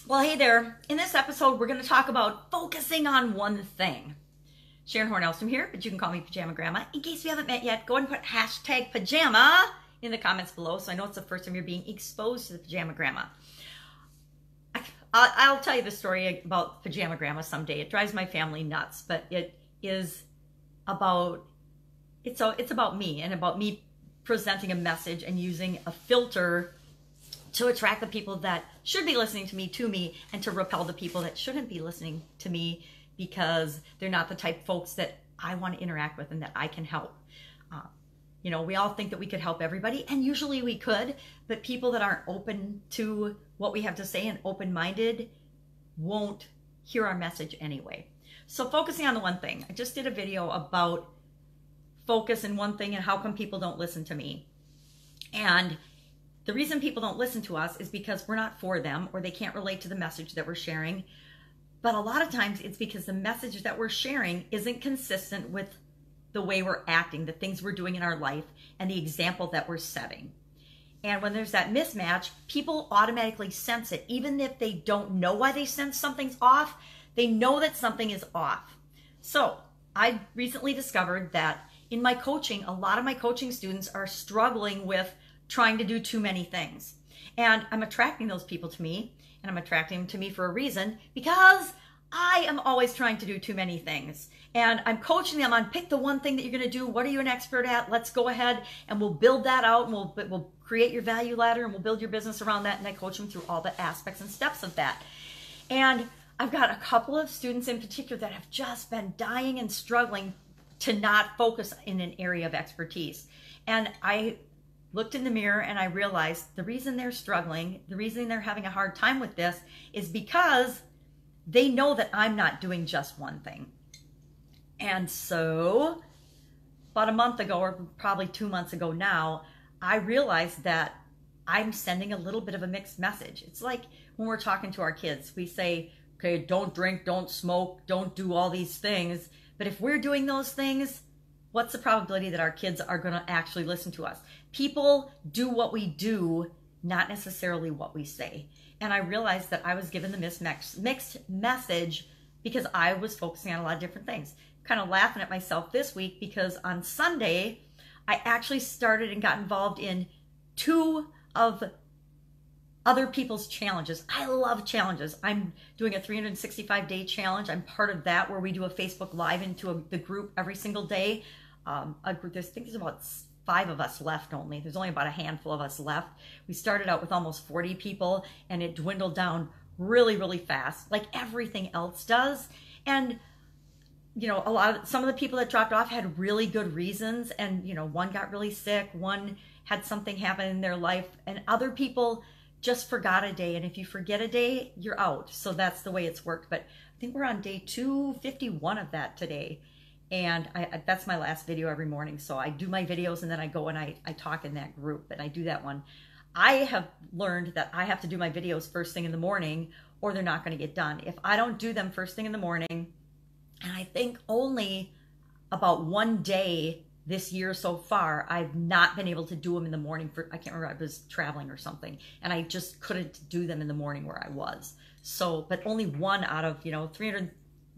Well, hey there. In this episode, we're going to talk about focusing on one thing. Sharon Horne-Ellstrom here, but you can call me Pajama Grandma. In case we haven't met yet, go ahead and put hashtag pajama in the comments below so I know it's the first time you're being exposed to the Pajama Grandma. I'll tell you the story about Pajama Grandma someday. It drives my family nuts, but it is about, it's about me and about me presenting a message and using a filter to attract the people that should be listening to me, and to repel the people that shouldn't be listening to me because they're not the type of folks that I want to interact with and that I can help. You know, we all think that we could help everybody, and usually we could, but people that aren't open to what we have to say and open-minded won't hear our message anyway. So focusing on the one thing. I just did a video about focus in one thing and how come people don't listen to me. And the reason people don't listen to us is because we're not for them, or they can't relate to the message that we're sharing. But a lot of times it's because the message that we're sharing isn't consistent with the way we're acting, the things we're doing in our life, and the example that we're setting. And when there's that mismatch, people automatically sense it. Even if they don't know why they sense something's off, they know that something is off. So I recently discovered that in my coaching, a lot of my coaching students are struggling with trying to do too many things. And I'm attracting those people to me, and I'm attracting them to me for a reason, because I am always trying to do too many things. And I'm coaching them on pick the one thing that you're going to do. What are you an expert at? Let's go ahead and we'll build that out, and we'll create your value ladder, and we'll build your business around that. And I coach them through all the aspects and steps of that. And I've got a couple of students in particular that have just been dying and struggling to not focus in an area of expertise. And I looked in the mirror and I realized the reason they're struggling, the reason they're having a hard time with this, is because they know that I'm not doing just one thing. And so about a month ago, or probably 2 months ago now, I realized that I'm sending a little bit of a mixed message. It's like when we're talking to our kids, we say, okay, don't drink, don't smoke, don't do all these things. But if we're doing those things, what's the probability that our kids are going to actually listen to us? People do what we do, not necessarily what we say. And I realized that I was given the mixed message because I was focusing on a lot of different things. Kind of laughing at myself this week because on Sunday, I actually started and got involved in 2 of other people's challenges. I love challenges. I'm doing a 365-day challenge. I'm part of that, where we do a Facebook Live into the group every single day. A group, I think there's about 5 of us left only. There's only about a handful of us left. We started out with almost 40 people, and it dwindled down really, really fast, like everything else does. And you know, some of the people that dropped off had really good reasons, and you know, one got really sick, one had something happen in their life, and other people just forgot a day. And if you forget a day, you're out. So that's the way it's worked. But I think we're on day 251 of that today. And that's my last video every morning. So I do my videos, and then I go and I talk in that group, and I do that one. I have learned that I have to do my videos first thing in the morning, or they're not going to get done. If I don't do them first thing in the morning, and I think only about one day this year so far, I've not been able to do them in the morning I can't remember, I was traveling or something, and I just couldn't do them in the morning where I was. So, but only one out of,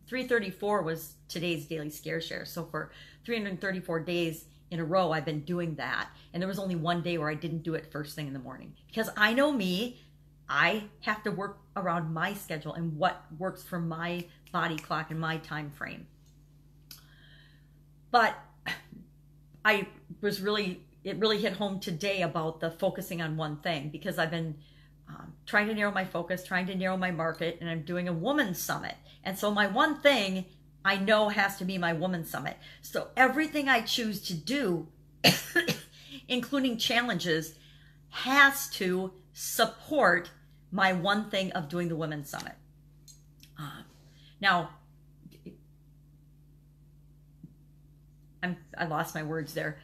334 was today's daily scare share. So for 334 days in a row, I've been doing that. And there was only one day where I didn't do it first thing in the morning. Because I know me, I have to work around my schedule and what works for my body clock and my time frame. But it really hit home today about the focusing on one thing, because I've been trying to narrow my focus, trying to narrow my market, and I'm doing a woman's summit. And so my one thing I know has to be my woman's summit. So everything I choose to do, including challenges, has to support my one thing of doing the women's summit. Now, I lost my words there.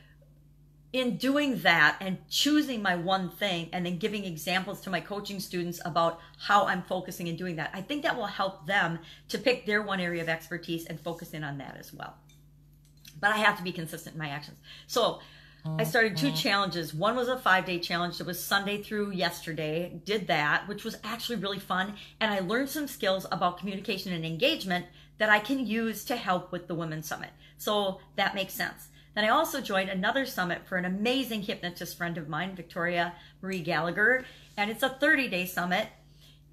In doing that and choosing my one thing and then giving examples to my coaching students about how I'm focusing and doing that, I think that will help them to pick their one area of expertise and focus in on that as well. But I have to be consistent in my actions. So I started 2 challenges. One was a 5-day challenge that was Sunday through yesterday. Did that, which was actually really fun. And I learned some skills about communication and engagement that I can use to help with the Women's Summit. So that makes sense. Then I also joined another summit for an amazing hypnotist friend of mine, Victoria Marie Gallagher. And it's a 30-day summit,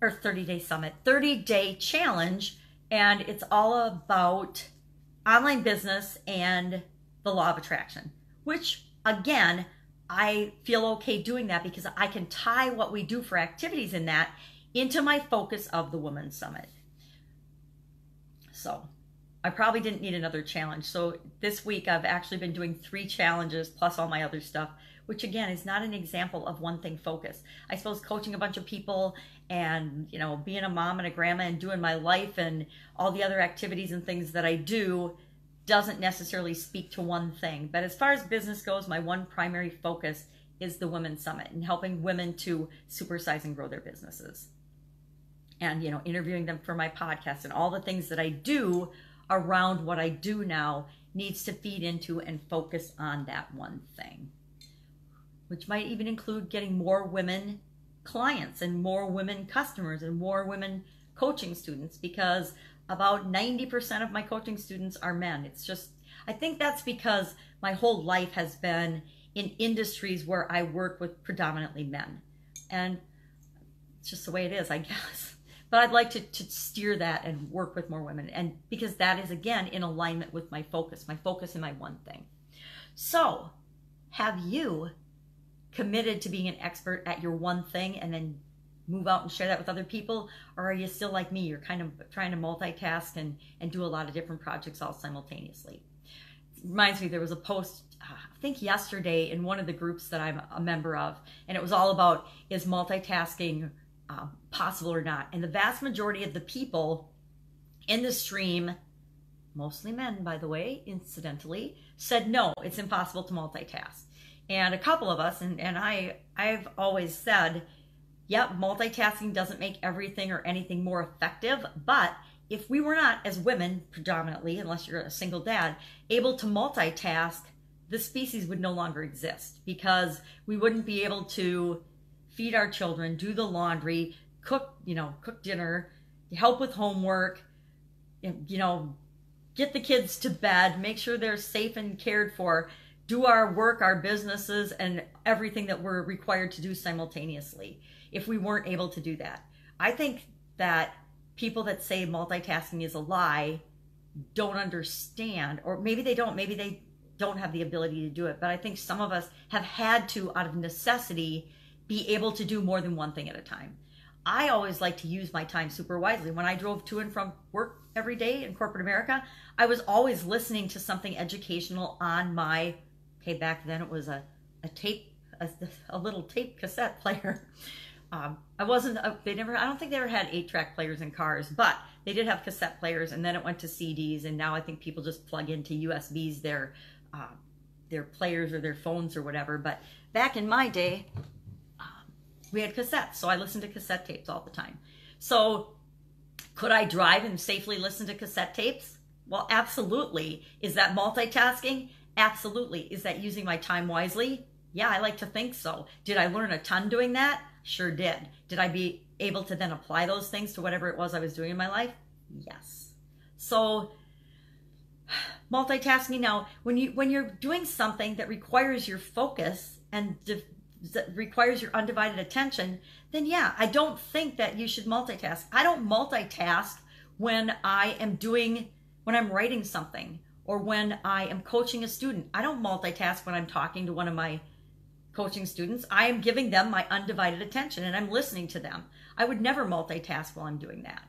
or 30-day challenge. And it's all about online business and the law of attraction, which again, I feel okay doing that because I can tie what we do for activities in that into my focus of the Women's Summit. So I probably didn't need another challenge. So this week I've actually been doing 3 challenges plus all my other stuff, which again is not an example of one thing focus. I suppose coaching a bunch of people and, you know, being a mom and a grandma and doing my life and all the other activities and things that I do doesn't necessarily speak to one thing. But as far as business goes, my one primary focus is the Women's Summit and helping women to supersize and grow their businesses. And, you know, interviewing them for my podcast and all the things that I do around what I do now needs to feed into and focus on that one thing, which might even include getting more women clients and more women customers and more women coaching students, because about 90% of my coaching students are men. It's just, I think that's because my whole life has been in industries where I work with predominantly men. And it's just the way it is, I guess. But I'd like to steer that and work with more women. And because that is, again, in alignment with my focus in my one thing. So have you committed to being an expert at your one thing and then move out and share that with other people? Or are you still like me? You're kind of trying to multitask and do a lot of different projects all simultaneously. It reminds me, there was a post, I think yesterday, in one of the groups that I'm a member of, and it was all about, is multitasking possible or not? And the vast majority of the people in the stream, mostly men, by the way, incidentally, said no, it's impossible to multitask. And a couple of us, and I've always said, yep, multitasking doesn't make everything or anything more effective, but if we were not, as women predominantly, unless you're a single dad, able to multitask, the species would no longer exist, because we wouldn't be able to feed our children, do the laundry, cook dinner, help with homework, get the kids to bed, make sure they're safe and cared for, do our work, our businesses, and everything that we're required to do simultaneously, if we weren't able to do that. I think that people that say multitasking is a lie don't understand, or maybe they don't have the ability to do it, but I think some of us have had to, out of necessity, be able to do more than one thing at a time. I always like to use my time super wisely. When I drove to and from work every day in corporate America, I was always listening to something educational on my, back then it was a little tape cassette player. I don't think they ever had 8-track players in cars, but they did have cassette players, and then it went to CDs, and now I think people just plug into USBs their players or their phones or whatever. But back in my day, we had cassettes, so I listened to cassette tapes all the time. So could I drive and safely listen to cassette tapes? Well, absolutely. Is that multitasking? Absolutely. Is that using my time wisely? Yeah, I like to think so. Did I learn a ton doing that? Sure did. Did I be able to then apply those things to whatever it was I was doing in my life? Yes. So multitasking, now, when you're doing something that requires your focus and that requires your undivided attention, then yeah, I don't think that you should multitask. I don't multitask when I'm writing something or when I am coaching a student. I don't multitask when I'm talking to one of my coaching students. I am giving them my undivided attention and I'm listening to them. I would never multitask while I'm doing that.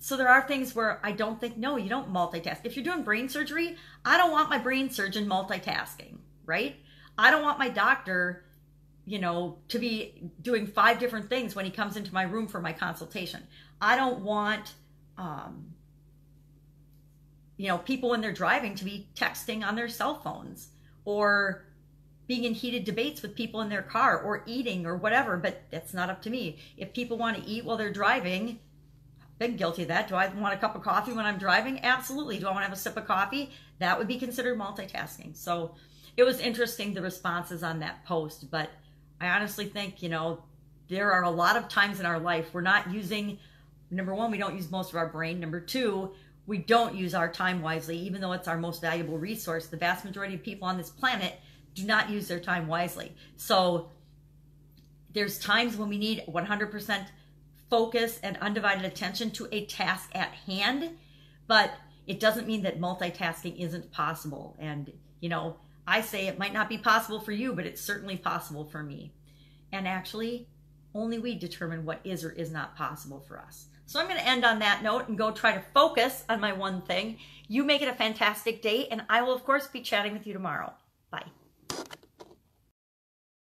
So there are things where I don't think, no, you don't multitask. If you're doing brain surgery, I don't want my brain surgeon multitasking, right? I don't want my doctor, to be doing 5 different things when he comes into my room for my consultation. I don't want, people when they're driving to be texting on their cell phones or being in heated debates with people in their car or eating or whatever, but that's not up to me. If people want to eat while they're driving, I've been guilty of that. Do I want a cup of coffee when I'm driving? Absolutely. Do I want to have a sip of coffee? That would be considered multitasking. So it was interesting, the responses on that post, but I honestly think, you know, there are a lot of times in our life we're not using, number one, we don't use most of our brain. Number two, we don't use our time wisely, even though it's our most valuable resource. The vast majority of people on this planet do not use their time wisely. So there's times when we need 100% focus and undivided attention to a task at hand, but it doesn't mean that multitasking isn't possible. And, you know, I say it might not be possible for you, but it's certainly possible for me. And actually, only we determine what is or is not possible for us. So I'm going to end on that note and go try to focus on my one thing. You make it a fantastic day, and I will, of course, be chatting with you tomorrow. Bye.